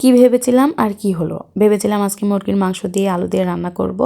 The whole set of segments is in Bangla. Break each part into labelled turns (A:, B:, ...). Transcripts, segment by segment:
A: কি ভেবেছিলাম আর কি হলো। ভেবেছিলাম আজকে মুরগির মাংস দিয়ে আলু দিয়ে রান্না করব।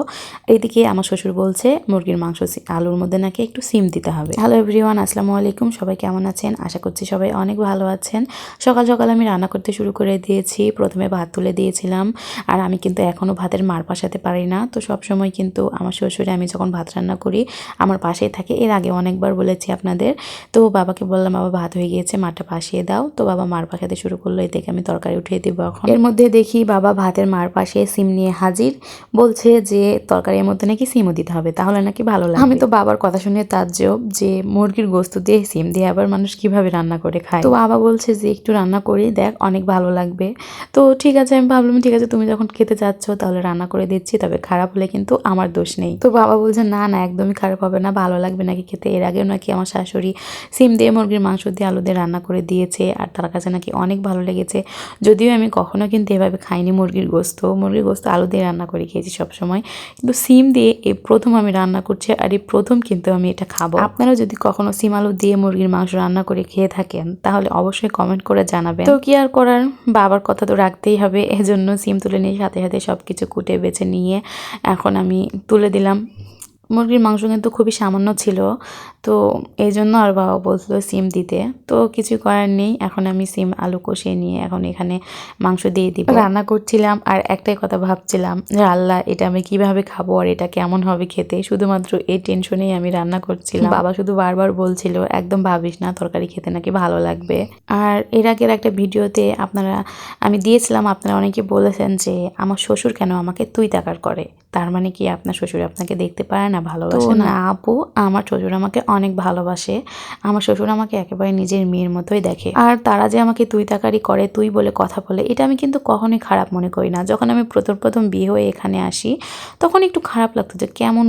A: এদিকে আমার শ্বশুর বলছে মুরগির মাংস আলুর মধ্যে নাকি একটু সিম দিতে হবে। হ্যালো এভরিওয়ান, আসসালামু আলাইকুম। সবাই কেমন আছেন? আশা করছি সবাই অনেক ভালো আছেন। সকাল সকাল আমি রান্না করতে শুরু করে দিয়েছি। প্রথমে ভাত তুলে দিয়েছিলাম, আর আমি কিন্তু এখনও ভাতের মার পাশাতে পারি না। তো সবসময় কিন্তু আমার শ্বশুরে আমি যখন ভাত রান্না করি আমার পাশেই থাকে। এর আগে অনেকবার বলেছি আপনাদের। তো বাবাকে বললাম, বাবা ভাত হয়ে গিয়েছে, মারটা পাশিয়ে দাও। তো বাবা মার পাশাতে শুরু করলো। এই থেকে আমি তরকারি উঠিয়ে দিব এখন। এর মধ্যে দেখি বাবা ভাতের মার পাশে সিম নিয়ে হাজির। বলছে যে তরকারির মধ্যে নাকি সিমও দিতে হবে, তাহলে নাকি ভালো লাগবে। আমি তো বাবার কথা শুনে তাজ্জব যে মুরগির গোস্ত দিয়ে সিম দিয়ে আবার মানুষ কিভাবে রান্না করে খায়। তো বাবা বলছে যে একটু রান্না করি দেখ, অনেক ভালো লাগবে। তো ঠিক আছে, আমি ভাবলাম ঠিক আছে, তুমি যখন খেতে চাচ্ছ তাহলে রান্না করে দিচ্ছি, তবে খারাপ হলে কিন্তু আমার দোষ নেই। তো বাবা বলছে না না, একদমই খারাপ হবে না, ভালো লাগবে নাকি খেতে। এর আগেও নাকি আমার শাশুড়ি সিম দিয়ে মুরগির মাংস দিয়ে আলু দিয়ে রান্না করে দিয়েছে, আর তার কাছে নাকি অনেক ভালো লেগেছে। যদিও আমি কখনো কিন্তু এভাবে খাইনি মুরগির গোস্ত আলু দিয়ে রান্না করে খেয়েছি সবসময়, কিন্তু সিম দিয়ে এই প্রথম আমি রান্না করছি, আর এই প্রথম কিন্তু আমি এটা খাবো। আপনারা যদি কখনো সিম আলু দিয়ে মুরগির মাংস রান্না করে খেয়ে থাকেন তাহলে অবশ্যই কমেন্ট করে জানাবেন। তো কি আর করার, বাবার কথা তো রাখতেই হবে। এজন্য সিম তুলে নিয়ে সাথে সাথে সব কিছু কুটে বেছে নিয়ে এখন আমি তুলে দিলাম। মুরগির মাংস কিন্তু খুবই সামান্য ছিল, তো এই জন্য আর বাবা বলছিল সিম দিতে। তো কিছু করার নেই, এখন আমি সিম আলু কষিয়ে নিয়ে এখন এখানে মাংস দিয়ে দিব। রান্না করছিলাম আর একটাই কথা ভাবছিলাম যে আল্লাহ, এটা আমি কিভাবে খাবো আর এটা কেমন হবে খেতে। শুধুমাত্র এই টেনশনেই আমি রান্না করছিলাম। বাবা শুধু বারবার বলছিল একদম ভাবিস না, তরকারি খেতে নাকি ভালো লাগবে। আর এর আগের একটা ভিডিওতে আমি দিয়েছিলাম, আপনারা অনেকে বলেছেন যে আমার শ্বশুর কেন আমাকে তুই তাকার করে। তার মানে কি আপনার শ্বশুর আপনাকে দেখতে পারে না, ভালোবাসে না? আপু, আমার শ্বশুর আমাকে অনেক ভালোবাসে। আমার শ্বশুর আমাকে একেবারে নিজের মেয়ের মতোই দেখে। আর তারা যে আমাকে তুই তাকারি করে, তুই বলে কথা বলে, এটা আমি কিন্তু কখনোই খারাপ মনে করি না। যখন আমি প্রথম বিয়ে হয়ে এখানে আসি তখন একটু খারাপ লাগতো যে কেমন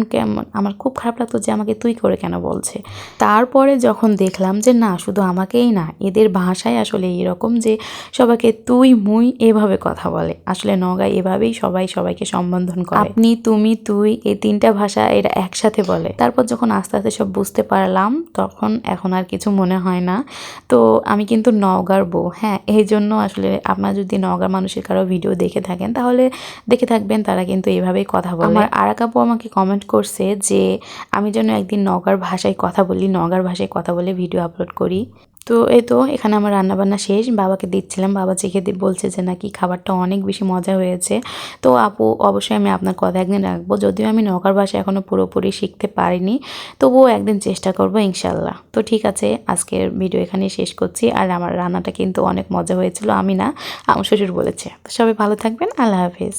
A: আমার খুব খারাপ লাগতো যে আমাকে তুই করে কেন বলছে। তারপরে যখন দেখলাম যে না, শুধু আমাকেই না, এদের ভাষায় আসলে এরকম যে সবাইকে তুই মুই এভাবে কথা বলে। আসলে নওগাঁয় এভাবেই সবাই সবাইকে সম্বোধন করে, আপনি তুমি তুই, এই তিনটা ভাষা এরা একসাথে বলে। তারপর যখন আস্তে আস্তে সব বুঝতে পারলাম তখন এখন আর কিছু মনে হয় না। তো আমি কিন্তু নওগাঁর বউ, হ্যাঁ, এই জন্য আসলে আপনারা যদি নওগাঁর মানুষের কারো ভিডিও দেখে থাকেন তাহলে দেখে থাকবেন তারা কিন্তু এইভাবেই কথা বলে। আমার আরেক আপু আমাকে কমেন্ট করছে যে আমি যেন একদিন নওগাঁর ভাষায় কথা বলে ভিডিও আপলোড করি। তো এই তো এখানে আমার রান্নাবান্না শেষ, বাবাকে দিচ্ছিলাম। বাবা চেখে বলছে যে নাকি খাবারটা অনেক বেশি মজা হয়েছে। তো আপু, অবশ্যই আমি আপনার কথা একদিন রাখবো। যদিও আমি নওগাঁর ভাষা এখনও পুরোপুরি শিখতে পারিনি, তবুও একদিন চেষ্টা করবো ইনশাল্লাহ। তো ঠিক আছে, আজকের ভিডিও এখানেই শেষ করছি। আর আমার রান্নাটা কিন্তু অনেক মজা হয়েছিল, আমি না, আমার শ্বশুর বলেছে। তো সবাই ভালো থাকবেন, আল্লাহ হাফিজ।